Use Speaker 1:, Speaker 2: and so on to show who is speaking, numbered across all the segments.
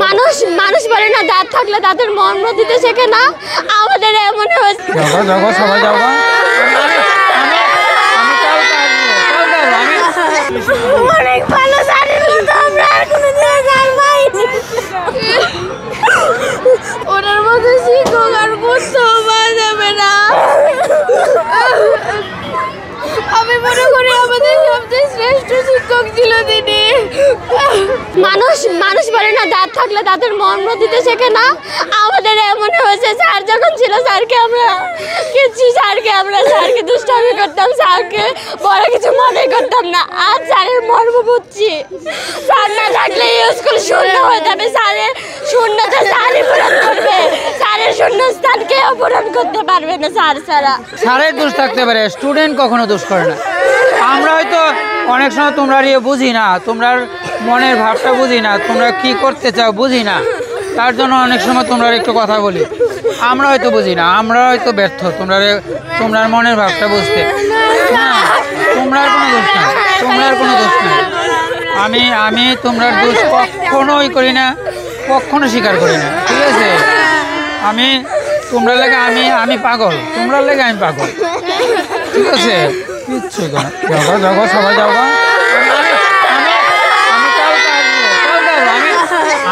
Speaker 1: মানুষ মানুষ বলে না, দাঁত থাকলে দাঁতের মর্ম দিতে শেখে না। আমাদের এমন হয়েছে।
Speaker 2: সবাই যাও।
Speaker 1: অনেক ভালো জানি, আমরা আর কোনো জায়গায় পাইনি। ওনার মতো শিক্ষক আর কোথাও পাওয়া যাবে না। আমি মনে করি আমাদের সবচেয়ে শ্রেষ্ঠ শিক্ষক ছিল তিনি। মানুষ মানুষ বলে না, দাঁত থাকলে দাঁতের মর্ম দিতে শেখে না। আমাদের এমন হয়েছে, স্যার যখন ছিল স্যারকে আমরা দুষ্টামি করতাম, স্যারকে বড় কিছু মনে করতাম না। আজ স্যারের মর্ম বুঝছি। স্যার না থাকলে এই স্কুল শূন্য হয়ে যাবে। স্যারের শূন্যতা স্যারই পূরণ করবে। স্যারের শূন্যস্থান কেউ পূরণ করতে পারবে না স্যার ছাড়া।
Speaker 2: স্যারের দোষ থাকতে পারে, স্টুডেন্ট কখনো দোষ করে না। আমরা হয়তো অনেক সময় তোমরা বুঝি না, তোমরা মনের ভাবটা বুঝি না, তোমরা কি করতে চাও বুঝি না, তার জন্য অনেক সময় তোমরা একটু কথা বলি। আমরা হয়তো বুঝি না, আমরা হয়তো ব্যর্থ তোমরা মনের ভাবটা বুঝতে। হ্যাঁ, তোমরার কোনো দোষ নাই, আমি তোমরার দোষ কখনোই করি না, কখনো স্বীকার করি না। ঠিক আছে, তোমরা লেগে আমি পাগল, তোমরা লেগে আমি পাগল। ঠিক আছে, কিচ্ছু যাও সবাই যাও।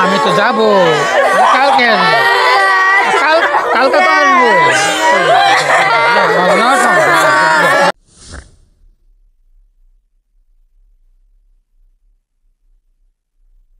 Speaker 2: আমি তো যাবো।